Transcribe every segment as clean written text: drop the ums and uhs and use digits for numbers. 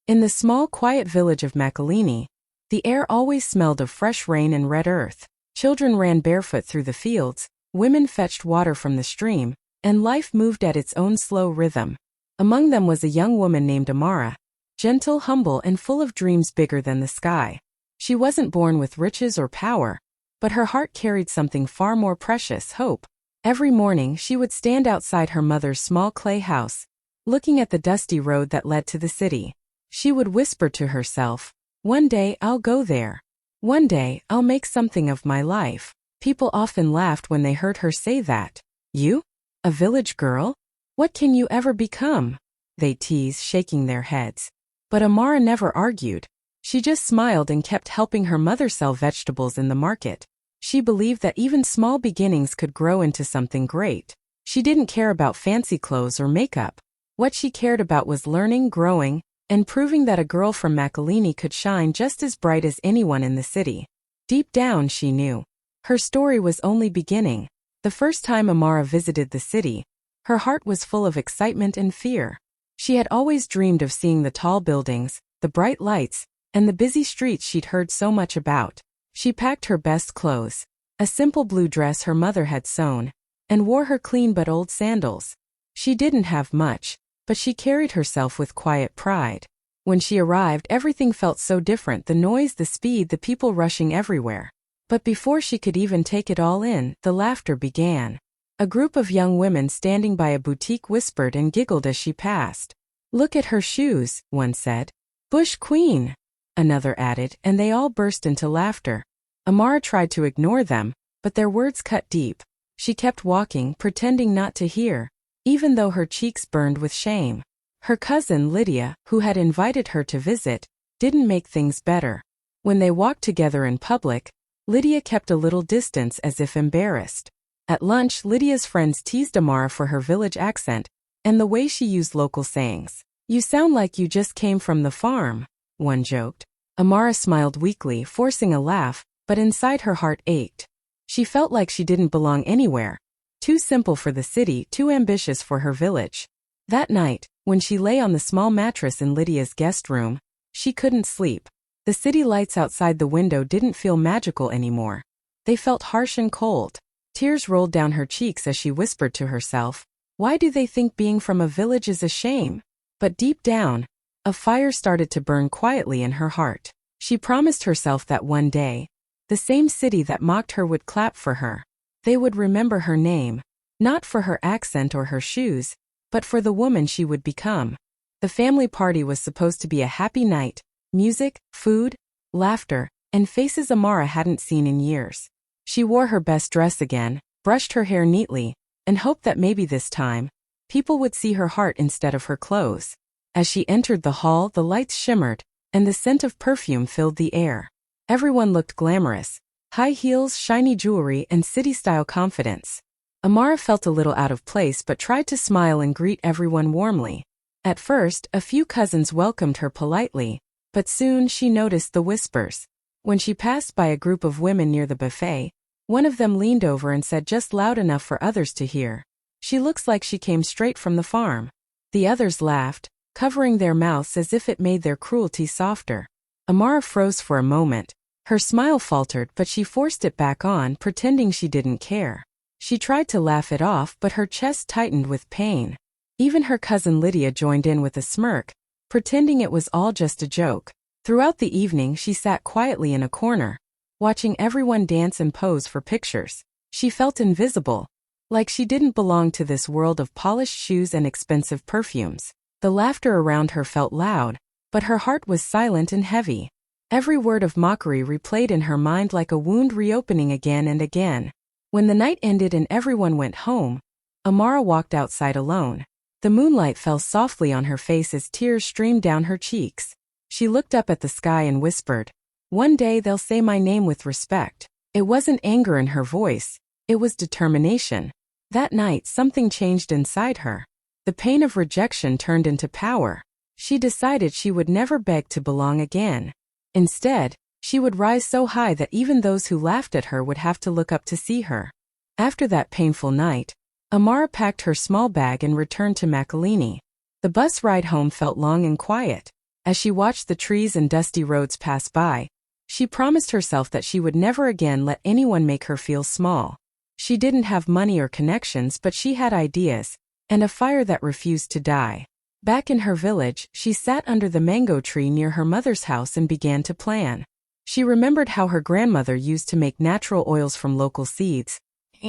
In the small, quiet village of Makalini, the air always smelled of fresh rain and red earth. Children ran barefoot through the fields, women fetched water from the stream, and life moved at its own slow rhythm. Among them was a young woman named Amara, gentle, humble, and full of dreams bigger than the sky. She wasn't born with riches or power, but her heart carried something far more precious: hope. Every morning she would stand outside her mother's small clay house, looking at the dusty road that led to the city. She would whisper to herself, "One day I'll go there. One day I'll make something of my life." People often laughed when they heard her say that. "You? A village girl? What can you ever become?" they teased, shaking their heads. But Amara never argued. She just smiled and kept helping her mother sell vegetables in the market. She believed that even small beginnings could grow into something great. She didn't care about fancy clothes or makeup. What she cared about was learning, growing, and proving that a girl from Makalini could shine just as bright as anyone in the city. Deep down, she knew her story was only beginning. The first time Amara visited the city, her heart was full of excitement and fear. She had always dreamed of seeing the tall buildings, the bright lights, and the busy streets she'd heard so much about. She packed her best clothes, a simple blue dress her mother had sewn, and wore her clean but old sandals. She didn't have much, but she carried herself with quiet pride. When she arrived, everything felt so different: the noise, the speed, the people rushing everywhere. But before she could even take it all in, the laughter began. A group of young women standing by a boutique whispered and giggled as she passed. "Look at her shoes," one said. "Bush Queen," another added, and they all burst into laughter. Amara tried to ignore them, but their words cut deep. She kept walking, pretending not to hear, even though her cheeks burned with shame. Her cousin, Lydia, who had invited her to visit, didn't make things better. When they walked together in public, Lydia kept a little distance as if embarrassed. At lunch, Lydia's friends teased Amara for her village accent and the way she used local sayings. "You sound like you just came from the farm," one joked. Amara smiled weakly, forcing a laugh, but inside her heart ached. She felt like she didn't belong anywhere. Too simple for the city, too ambitious for her village. That night, when she lay on the small mattress in Lydia's guest room, she couldn't sleep. The city lights outside the window didn't feel magical anymore. They felt harsh and cold. Tears rolled down her cheeks as she whispered to herself, "Why do they think being from a village is a shame?" But deep down, a fire started to burn quietly in her heart. She promised herself that one day, the same city that mocked her would clap for her. They would remember her name, not for her accent or her shoes, but for the woman she would become. The family party was supposed to be a happy night: music, food, laughter, and faces Amara hadn't seen in years. She wore her best dress again, brushed her hair neatly, and hoped that maybe this time, people would see her heart instead of her clothes. As she entered the hall, the lights shimmered, and the scent of perfume filled the air. Everyone looked glamorous: high heels, shiny jewelry, and city-style confidence. Amara felt a little out of place but tried to smile and greet everyone warmly. At first, a few cousins welcomed her politely, but soon she noticed the whispers. When she passed by a group of women near the buffet, one of them leaned over and said just loud enough for others to hear, "She looks like she came straight from the farm." The others laughed, covering their mouths as if it made their cruelty softer. Amara froze for a moment. Her smile faltered, but she forced it back on, pretending she didn't care. She tried to laugh it off, but her chest tightened with pain. Even her cousin Lydia joined in with a smirk, pretending it was all just a joke. Throughout the evening, she sat quietly in a corner, watching everyone dance and pose for pictures. She felt invisible, like she didn't belong to this world of polished shoes and expensive perfumes. The laughter around her felt loud, but her heart was silent and heavy. Every word of mockery replayed in her mind like a wound reopening again and again. When the night ended and everyone went home, Amara walked outside alone. The moonlight fell softly on her face as tears streamed down her cheeks. She looked up at the sky and whispered, "One day they'll say my name with respect." It wasn't anger in her voice, it was determination. That night, something changed inside her. The pain of rejection turned into power. She decided she would never beg to belong again. Instead, she would rise so high that even those who laughed at her would have to look up to see her. After that painful night, Amara packed her small bag and returned to Makalini. The bus ride home felt long and quiet. As she watched the trees and dusty roads pass by, she promised herself that she would never again let anyone make her feel small. She didn't have money or connections, but she had ideas, and a fire that refused to die. Back in her village, she sat under the mango tree near her mother's house and began to plan. She remembered how her grandmother used to make natural oils from local seeds,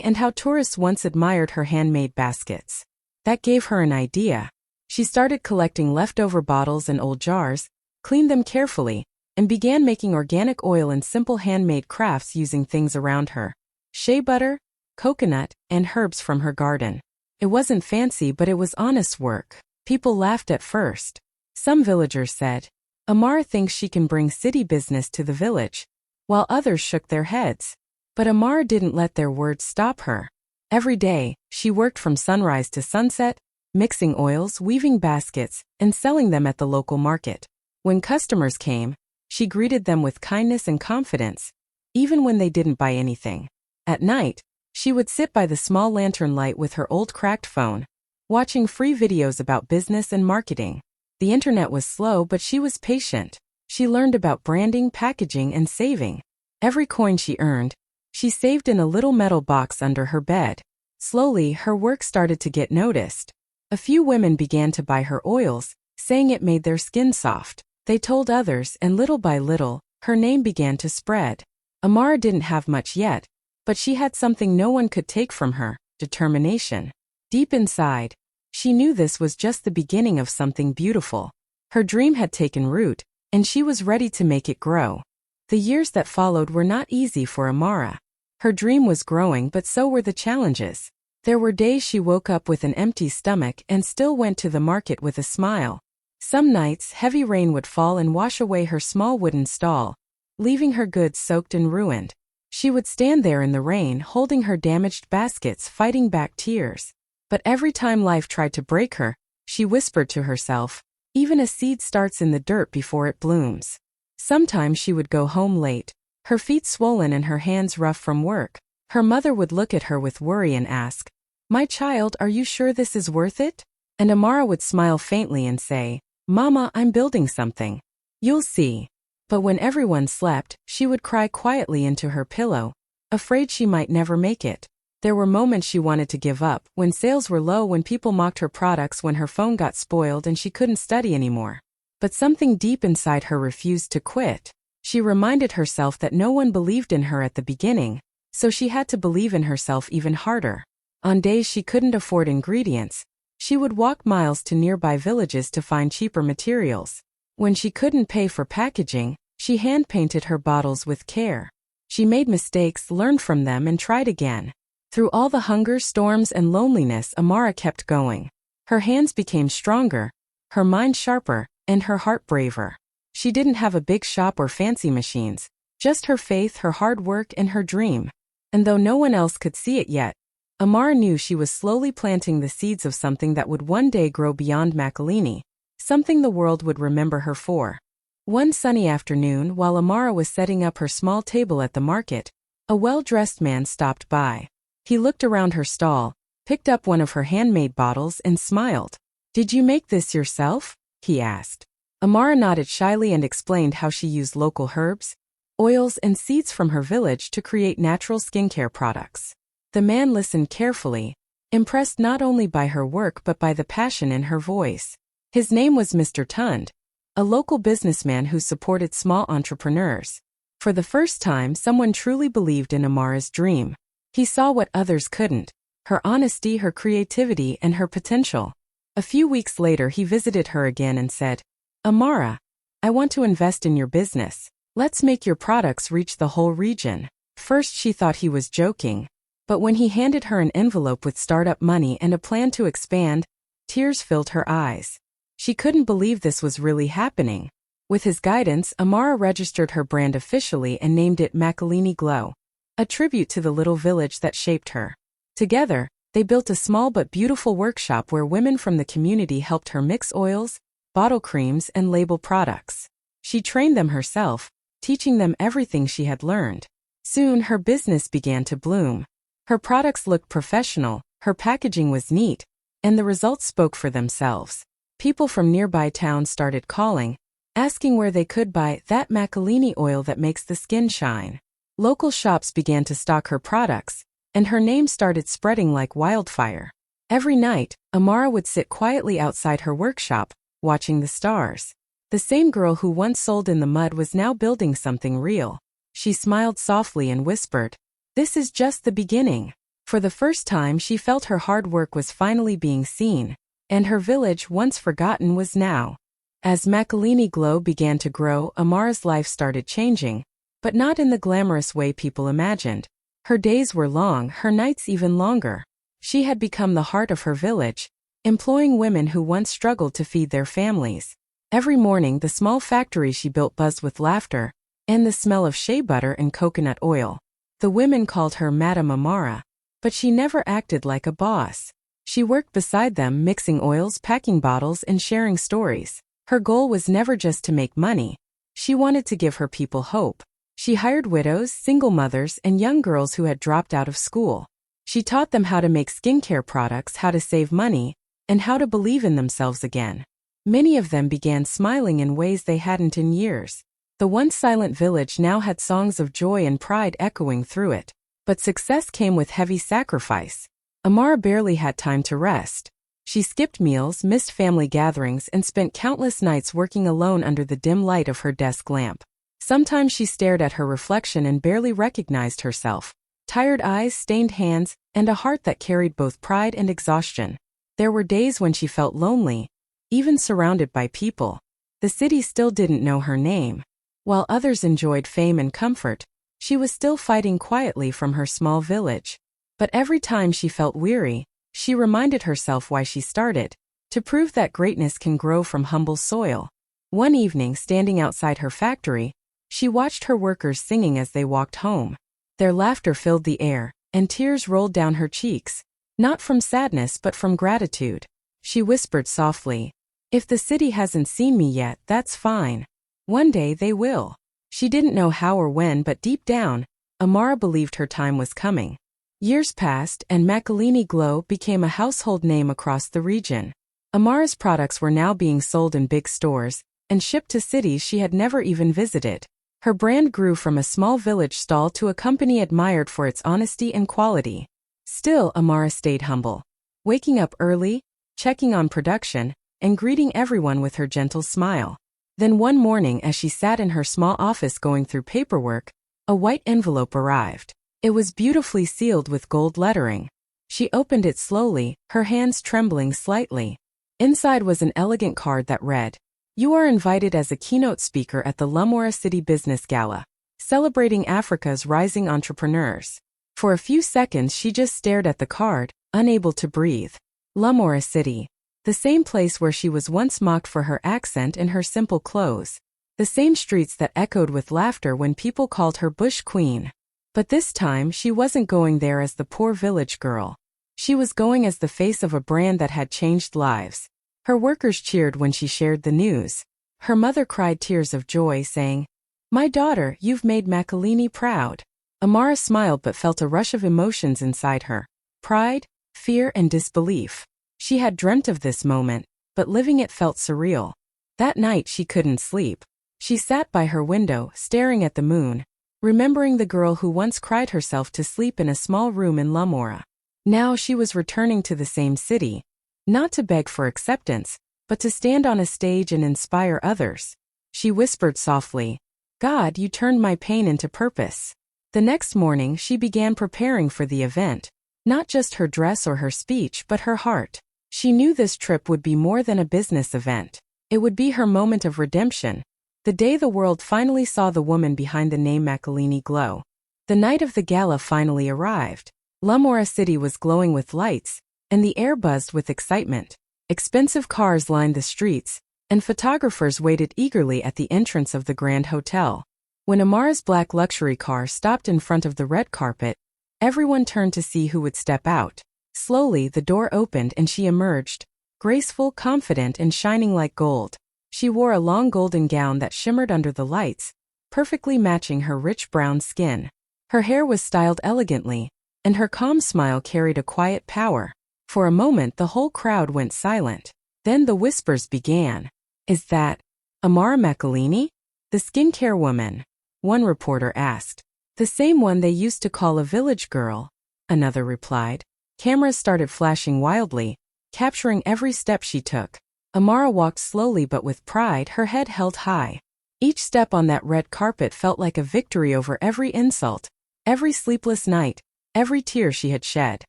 and how tourists once admired her handmade baskets. That gave her an idea. She started collecting leftover bottles and old jars, cleaned them carefully, and began making organic oil and simple handmade crafts using things around her: shea butter, coconut, and herbs from her garden. It wasn't fancy, but it was honest work. People laughed at first. Some villagers said, "Amara thinks she can bring city business to the village," while others shook their heads. But Amara didn't let their words stop her. Every day, she worked from sunrise to sunset, mixing oils, weaving baskets, and selling them at the local market. When customers came, she greeted them with kindness and confidence, even when they didn't buy anything. At night, she would sit by the small lantern light with her old cracked phone, watching free videos about business and marketing. The internet was slow, but she was patient. She learned about branding, packaging, and saving. Every coin she earned, she saved in a little metal box under her bed. Slowly, her work started to get noticed. A few women began to buy her oils, saying it made their skin soft. They told others, and little by little, her name began to spread. Amara didn't have much yet, but she had something no one could take from her: determination. Deep inside, she knew this was just the beginning of something beautiful. Her dream had taken root, and she was ready to make it grow. The years that followed were not easy for Amara. Her dream was growing, but so were the challenges. There were days she woke up with an empty stomach and still went to the market with a smile. Some nights, heavy rain would fall and wash away her small wooden stall, leaving her goods soaked and ruined. She would stand there in the rain, holding her damaged baskets, fighting back tears. But every time life tried to break her, she whispered to herself, "Even a seed starts in the dirt before it blooms." Sometimes she would go home late, her feet swollen and her hands rough from work. Her mother would look at her with worry and ask, "My child, are you sure this is worth it?" And Amara would smile faintly and say, "Mama, I'm building something. You'll see." But when everyone slept, she would cry quietly into her pillow, afraid she might never make it. There were moments she wanted to give up, when sales were low, when people mocked her products, when her phone got spoiled and she couldn't study anymore. But something deep inside her refused to quit. She reminded herself that no one believed in her at the beginning, so she had to believe in herself even harder. On days she couldn't afford ingredients, she would walk miles to nearby villages to find cheaper materials. When she couldn't pay for packaging, she hand-painted her bottles with care. She made mistakes, learned from them, and tried again. Through all the hunger, storms, and loneliness, Amara kept going. Her hands became stronger, her mind sharper, and her heart braver. She didn't have a big shop or fancy machines, just her faith, her hard work, and her dream. And though no one else could see it yet, Amara knew she was slowly planting the seeds of something that would one day grow beyond Makalini, something the world would remember her for. One sunny afternoon, while Amara was setting up her small table at the market, a well-dressed man stopped by. He looked around her stall, picked up one of her handmade bottles, and smiled. "Did you make this yourself?" he asked. Amara nodded shyly and explained how she used local herbs, oils, and seeds from her village to create natural skincare products. The man listened carefully, impressed not only by her work but by the passion in her voice. His name was Mr. Tund, a local businessman who supported small entrepreneurs. For the first time, someone truly believed in Amara's dream. He saw what others couldn't: her honesty, her creativity, and her potential. A few weeks later, he visited her again and said, "Amara, I want to invest in your business. Let's make your products reach the whole region." First, she thought he was joking, but when he handed her an envelope with startup money and a plan to expand, tears filled her eyes. She couldn't believe this was really happening. With his guidance, Amara registered her brand officially and named it Makalini Glow, a tribute to the little village that shaped her. Together, they built a small but beautiful workshop where women from the community helped her mix oils, bottle creams, and label products. She trained them herself, teaching them everything she had learned. Soon, her business began to bloom. Her products looked professional, her packaging was neat, and the results spoke for themselves. People from nearby towns started calling, asking where they could buy that Makalini oil that makes the skin shine. Local shops began to stock her products, and her name started spreading like wildfire. Every night, Amara would sit quietly outside her workshop, watching the stars. The same girl who once sold in the mud was now building something real. She smiled softly and whispered, "This is just the beginning." For the first time, she felt her hard work was finally being seen, and her village, once forgotten, was now. As Makalini Glow began to grow, Amara's life started changing, but not in the glamorous way people imagined. Her days were long, her nights even longer. She had become the heart of her village, employing women who once struggled to feed their families. Every morning, the small factory she built buzzed with laughter and the smell of shea butter and coconut oil. The women called her Madame Amara, but she never acted like a boss. She worked beside them, mixing oils, packing bottles, and sharing stories. Her goal was never just to make money. She wanted to give her people hope. She hired widows, single mothers, and young girls who had dropped out of school. She taught them how to make skincare products, how to save money, and how to believe in themselves again. Many of them began smiling in ways they hadn't in years. The once silent village now had songs of joy and pride echoing through it. But success came with heavy sacrifice. Amara barely had time to rest. She skipped meals, missed family gatherings, and spent countless nights working alone under the dim light of her desk lamp. Sometimes she stared at her reflection and barely recognized herself. Tired eyes, stained hands, and a heart that carried both pride and exhaustion. There were days when she felt lonely, even surrounded by people. The city still didn't know her name. While others enjoyed fame and comfort, she was still fighting quietly from her small village. But every time she felt weary, she reminded herself why she started, to prove that greatness can grow from humble soil. One evening, standing outside her factory, she watched her workers singing as they walked home. Their laughter filled the air, and tears rolled down her cheeks, not from sadness but from gratitude. She whispered softly, "If the city hasn't seen me yet, that's fine. One day they will." She didn't know how or when, but deep down, Amara believed her time was coming. Years passed, and Makalini Glow became a household name across the region. Amara's products were now being sold in big stores, and shipped to cities she had never even visited. Her brand grew from a small village stall to a company admired for its honesty and quality. Still, Amara stayed humble, waking up early, checking on production, and greeting everyone with her gentle smile. Then one morning, as she sat in her small office going through paperwork, a white envelope arrived. It was beautifully sealed with gold lettering. She opened it slowly, her hands trembling slightly. Inside was an elegant card that read, "You are invited as a keynote speaker at the Lamora City Business Gala, celebrating Africa's rising entrepreneurs." For a few seconds she just stared at the card, unable to breathe. Lamora City. The same place where she was once mocked for her accent and her simple clothes. The same streets that echoed with laughter when people called her Bush Queen. But this time she wasn't going there as the poor village girl. She was going as the face of a brand that had changed lives. Her workers cheered when she shared the news. Her mother cried tears of joy, saying, "My daughter, you've made Makalini proud." Amara smiled but felt a rush of emotions inside her. Pride, fear, and disbelief. She had dreamt of this moment, but living it felt surreal. That night she couldn't sleep. She sat by her window, staring at the moon, remembering the girl who once cried herself to sleep in a small room in Lamora. Now she was returning to the same city, not to beg for acceptance, but to stand on a stage and inspire others. She whispered softly, "God, you turned my pain into purpose." The next morning she began preparing for the event, not just her dress or her speech but her heart. She knew this trip would be more than a business event. It would be her moment of redemption, the day the world finally saw the woman behind the name Makalini Glow. The night of the gala finally arrived. Lamora City was glowing with lights, and the air buzzed with excitement. Expensive cars lined the streets, and photographers waited eagerly at the entrance of the Grand Hotel. When Amara's black luxury car stopped in front of the red carpet, everyone turned to see who would step out. Slowly, the door opened and she emerged, graceful, confident, and shining like gold. She wore a long golden gown that shimmered under the lights, perfectly matching her rich brown skin. Her hair was styled elegantly, and her calm smile carried a quiet power. For a moment the whole crowd went silent. Then the whispers began. "Is that Amara Makalini? The skincare woman? One reporter asked. The same one they used to call a village girl, another replied. Cameras started flashing wildly, capturing every step she took. Amara walked slowly but with pride, her head held high. Each step on that red carpet felt like a victory over every insult, every sleepless night, every tear she had shed.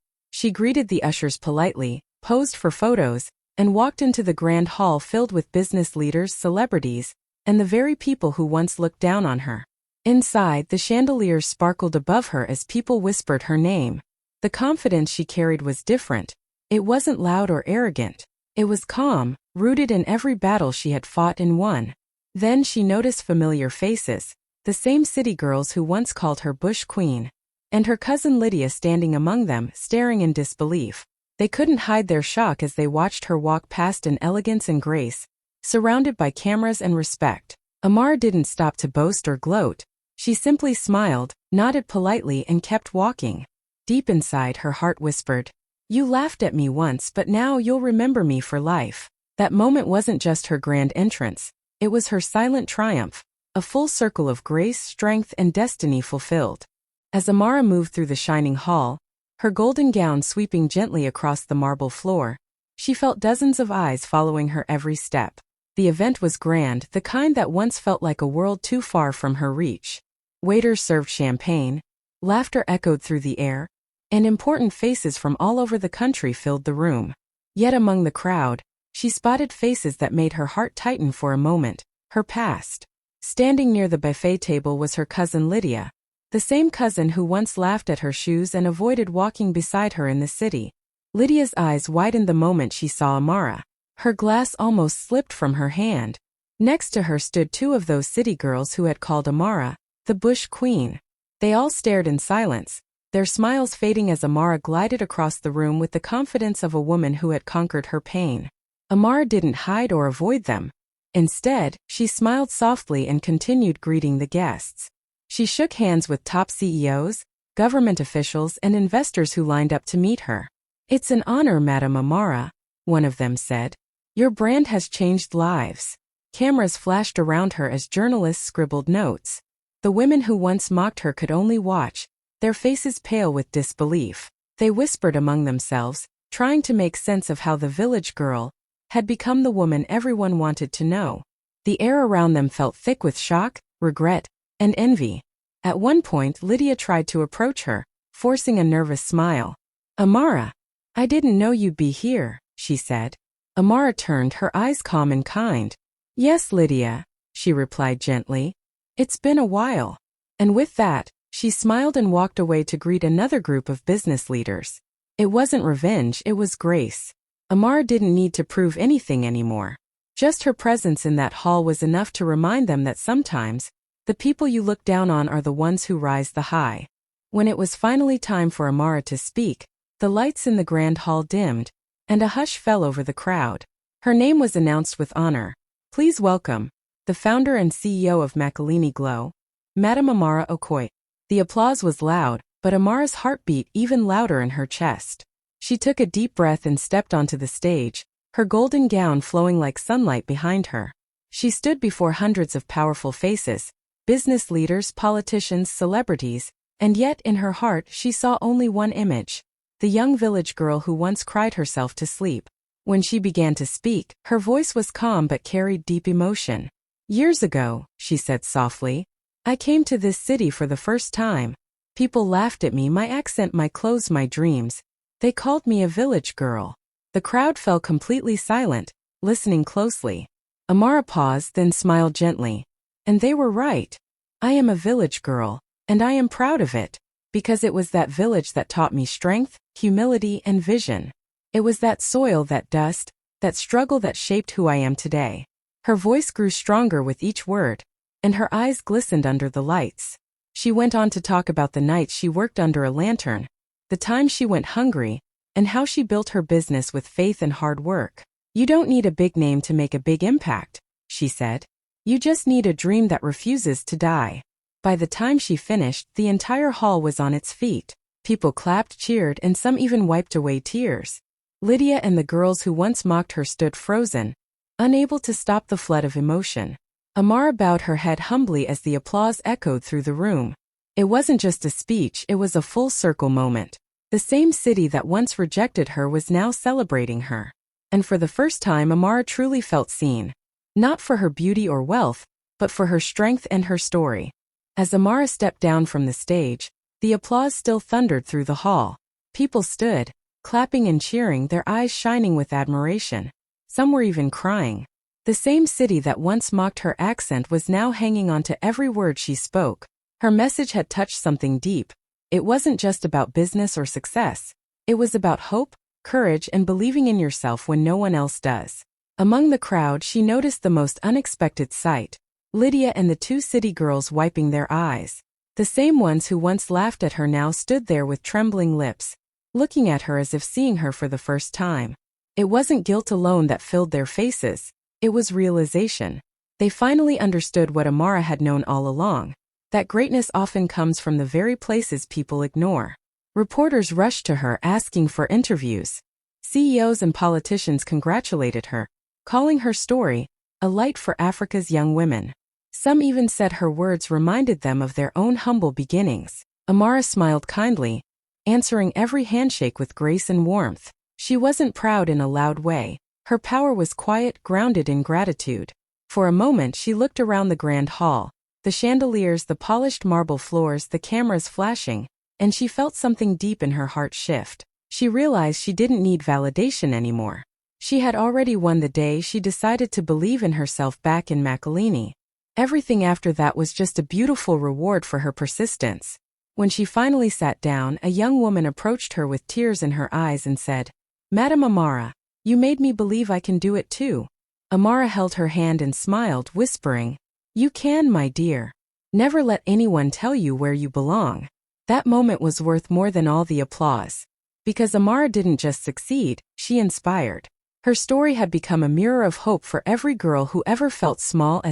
She greeted the ushers politely, posed for photos, and walked into the grand hall filled with business leaders, celebrities, and the very people who once looked down on her. Inside, the chandeliers sparkled above her as people whispered her name. The confidence she carried was different. It wasn't loud or arrogant. It was calm, rooted in every battle she had fought and won. Then she noticed familiar faces, the same city girls who once called her Bush Queen, and her cousin Lydia standing among them, staring in disbelief. They couldn't hide their shock as they watched her walk past in elegance and grace, surrounded by cameras and respect. Amara didn't stop to boast or gloat. She simply smiled, nodded politely, and kept walking. Deep inside, her heart whispered, "You laughed at me once, but now you'll remember me for life." That moment wasn't just her grand entrance. It was her silent triumph, a full circle of grace, strength, and destiny fulfilled. As Amara moved through the shining hall, her golden gown sweeping gently across the marble floor, she felt dozens of eyes following her every step. The event was grand, the kind that once felt like a world too far from her reach. Waiters served champagne, laughter echoed through the air, and important faces from all over the country filled the room. Yet among the crowd, she spotted faces that made her heart tighten for a moment, her past. Standing near the buffet table was her cousin Lydia, the same cousin who once laughed at her shoes and avoided walking beside her in the city. Lydia's eyes widened the moment she saw Amara. Her glass almost slipped from her hand. Next to her stood two of those city girls who had called Amara the Bush Queen. They all stared in silence, their smiles fading as Amara glided across the room with the confidence of a woman who had conquered her pain. Amara didn't hide or avoid them. Instead, she smiled softly and continued greeting the guests. She shook hands with top CEOs, government officials, and investors who lined up to meet her. "It's an honor, Madam Amara," one of them said. "Your brand has changed lives." Cameras flashed around her as journalists scribbled notes. The women who once mocked her could only watch, their faces pale with disbelief. They whispered among themselves, trying to make sense of how the village girl had become the woman everyone wanted to know. The air around them felt thick with shock, regret, and envy. At one point, Lydia tried to approach her, forcing a nervous smile. "Amara, I didn't know you'd be here," she said. Amara turned, her eyes calm and kind. "Yes, Lydia," she replied gently. "It's been a while." And with that, she smiled and walked away to greet another group of business leaders. It wasn't revenge, it was grace. Amara didn't need to prove anything anymore. Just her presence in that hall was enough to remind them that sometimes, the people you look down on are the ones who rise the high. When it was finally time for Amara to speak, the lights in the grand hall dimmed, and a hush fell over the crowd. Her name was announced with honor. "Please welcome the founder and CEO of Makalini Glow, Madam Amara Okoye." The applause was loud, but Amara's heart beat even louder in her chest. She took a deep breath and stepped onto the stage, her golden gown flowing like sunlight behind her. She stood before hundreds of powerful faces, business leaders, politicians, celebrities, and yet in her heart she saw only one image: the young village girl who once cried herself to sleep. When she began to speak, her voice was calm but carried deep emotion. "Years ago," she said softly, "I came to this city for the first time. People laughed at me, my accent, my clothes, my dreams. They called me a village girl." The crowd fell completely silent, listening closely. Amara paused, then smiled gently. "And they were right. I am a village girl, and I am proud of it, because it was that village that taught me strength, humility, and vision. It was that soil, that dust, that struggle that shaped who I am today." Her voice grew stronger with each word, and her eyes glistened under the lights. She went on to talk about the nights she worked under a lantern, the times she went hungry, and how she built her business with faith and hard work. "You don't need a big name to make a big impact," she said. "You just need a dream that refuses to die." By the time she finished, the entire hall was on its feet. People clapped, cheered, and some even wiped away tears. Lydia and the girls who once mocked her stood frozen, unable to stop the flood of emotion. Amara bowed her head humbly as the applause echoed through the room. It wasn't just a speech, it was a full-circle moment. The same city that once rejected her was now celebrating her. And for the first time, Amara truly felt seen. Not for her beauty or wealth, but for her strength and her story. As Amara stepped down from the stage, the applause still thundered through the hall. People stood, clapping and cheering, their eyes shining with admiration. Some were even crying. The same city that once mocked her accent was now hanging on to every word she spoke. Her message had touched something deep. It wasn't just about business or success. It was about hope, courage, and believing in yourself when no one else does. Among the crowd, she noticed the most unexpected sight. Lydia and the two city girls wiping their eyes. The same ones who once laughed at her now stood there with trembling lips, looking at her as if seeing her for the first time. It wasn't guilt alone that filled their faces. It was realization. They finally understood what Amara had known all along, that greatness often comes from the very places people ignore. Reporters rushed to her asking for interviews. CEOs and politicians congratulated her, calling her story a light for Africa's young women. Some even said her words reminded them of their own humble beginnings. Amara smiled kindly, answering every handshake with grace and warmth. She wasn't proud in a loud way. Her power was quiet, grounded in gratitude. For a moment she looked around the grand hall, the chandeliers, the polished marble floors, the cameras flashing, and she felt something deep in her heart shift. She realized she didn't need validation anymore. She had already won the day. She decided to believe in herself back in Makalini. Everything after that was just a beautiful reward for her persistence. When she finally sat down, a young woman approached her with tears in her eyes and said, "Madam Amara, you made me believe I can do it too." Amara held her hand and smiled, whispering, "You can, my dear. Never let anyone tell you where you belong." That moment was worth more than all the applause. Because Amara didn't just succeed, she inspired. Her story had become a mirror of hope for every girl who ever felt small.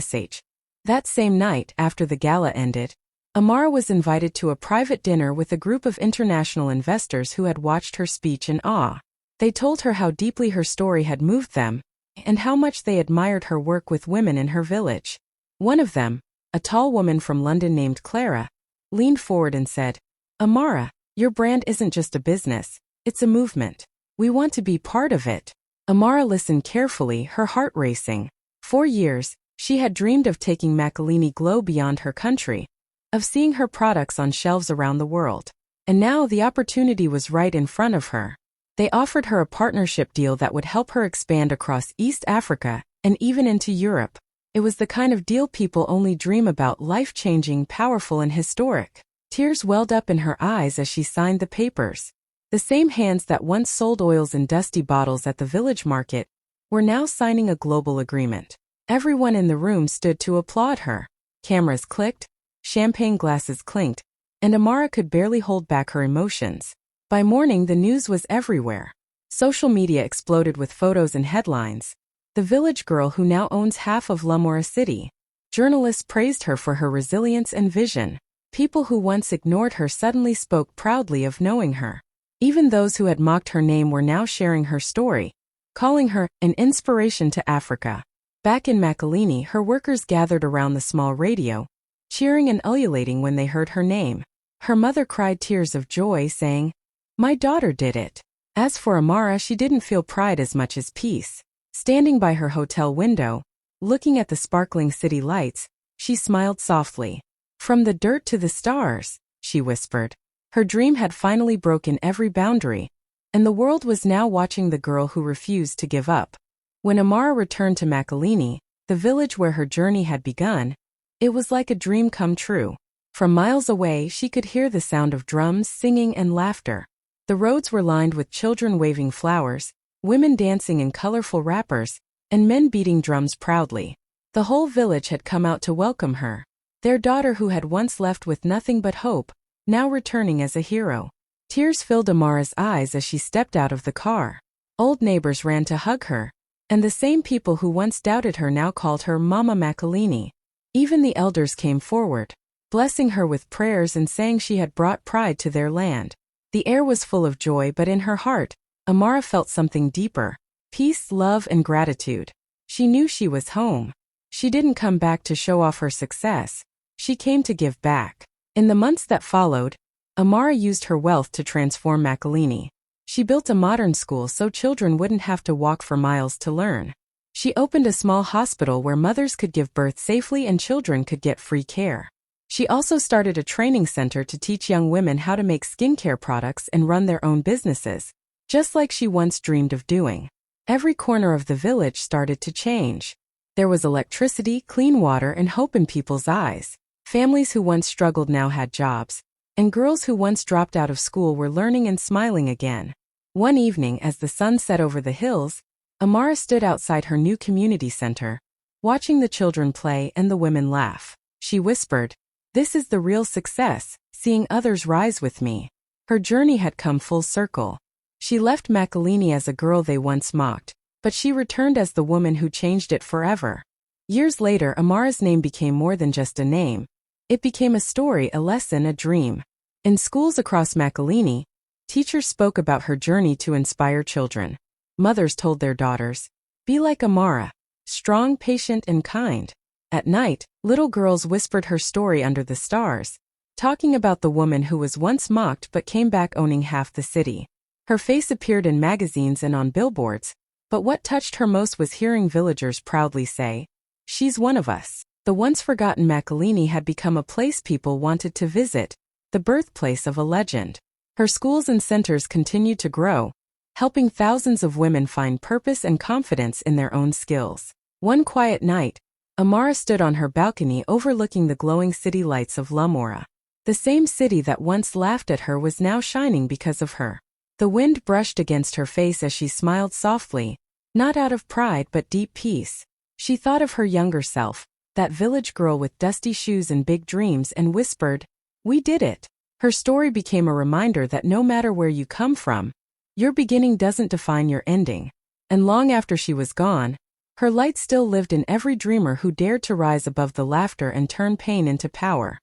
That same night, after the gala ended, Amara was invited to a private dinner with a group of international investors who had watched her speech in awe. They told her how deeply her story had moved them, and how much they admired her work with women in her village. One of them, a tall woman from London named Clara, leaned forward and said, "Amara, your brand isn't just a business, it's a movement. We want to be part of it." Amara listened carefully, her heart racing. For years, she had dreamed of taking Makalini Glow beyond her country, of seeing her products on shelves around the world. And now the opportunity was right in front of her. They offered her a partnership deal that would help her expand across East Africa and even into Europe. It was the kind of deal people only dream about, life-changing, powerful, and historic. Tears welled up in her eyes as she signed the papers. The same hands that once sold oils in dusty bottles at the village market were now signing a global agreement. Everyone in the room stood to applaud her. Cameras clicked, champagne glasses clinked, and Amara could barely hold back her emotions. By morning, the news was everywhere. Social media exploded with photos and headlines. The village girl who now owns half of Lamora City. Journalists praised her for her resilience and vision. People who once ignored her suddenly spoke proudly of knowing her. Even those who had mocked her name were now sharing her story, calling her an inspiration to Africa. Back in Makalini, her workers gathered around the small radio, cheering and ululating when they heard her name. Her mother cried tears of joy, saying, "My daughter did it." As for Amara, she didn't feel pride as much as peace. Standing by her hotel window, looking at the sparkling city lights, she smiled softly. "From the dirt to the stars," she whispered. Her dream had finally broken every boundary, and the world was now watching the girl who refused to give up. When Amara returned to Makalini, the village where her journey had begun, it was like a dream come true. From miles away, she could hear the sound of drums, singing, and laughter. The roads were lined with children waving flowers, women dancing in colorful wrappers, and men beating drums proudly. The whole village had come out to welcome her. Their daughter, who had once left with nothing but hope, now returning as a hero. Tears filled Amara's eyes as she stepped out of the car. Old neighbors ran to hug her, and the same people who once doubted her now called her Mama Makalini. Even the elders came forward, blessing her with prayers and saying she had brought pride to their land. The air was full of joy, but in her heart, Amara felt something deeper: peace, love, and gratitude. She knew she was home. She didn't come back to show off her success. She came to give back. In the months that followed, Amara used her wealth to transform Makalini. She built a modern school so children wouldn't have to walk for miles to learn. She opened a small hospital where mothers could give birth safely and children could get free care. She also started a training center to teach young women how to make skincare products and run their own businesses, just like she once dreamed of doing. Every corner of the village started to change. There was electricity, clean water, and hope in people's eyes. Families who once struggled now had jobs, and girls who once dropped out of school were learning and smiling again. One evening, as the sun set over the hills, Amara stood outside her new community center, watching the children play and the women laugh. She whispered, "This is the real success, seeing others rise with me." Her journey had come full circle. She left Makalini as a girl they once mocked, but she returned as the woman who changed it forever. Years later, Amara's name became more than just a name. It became a story, a lesson, a dream. In schools across Makalini, teachers spoke about her journey to inspire children. Mothers told their daughters, "Be like Amara, strong, patient, and kind." At night, little girls whispered her story under the stars, talking about the woman who was once mocked but came back owning half the city. Her face appeared in magazines and on billboards, but what touched her most was hearing villagers proudly say, "She's one of us." The once forgotten Makalini had become a place people wanted to visit, the birthplace of a legend. Her schools and centers continued to grow, helping thousands of women find purpose and confidence in their own skills. One quiet night, Amara stood on her balcony overlooking the glowing city lights of Lamora. The same city that once laughed at her was now shining because of her. The wind brushed against her face as she smiled softly, not out of pride but deep peace. She thought of her younger self, that village girl with dusty shoes and big dreams, and whispered, "We did it." Her story became a reminder that no matter where you come from, your beginning doesn't define your ending. And long after she was gone, her light still lived in every dreamer who dared to rise above the laughter and turn pain into power.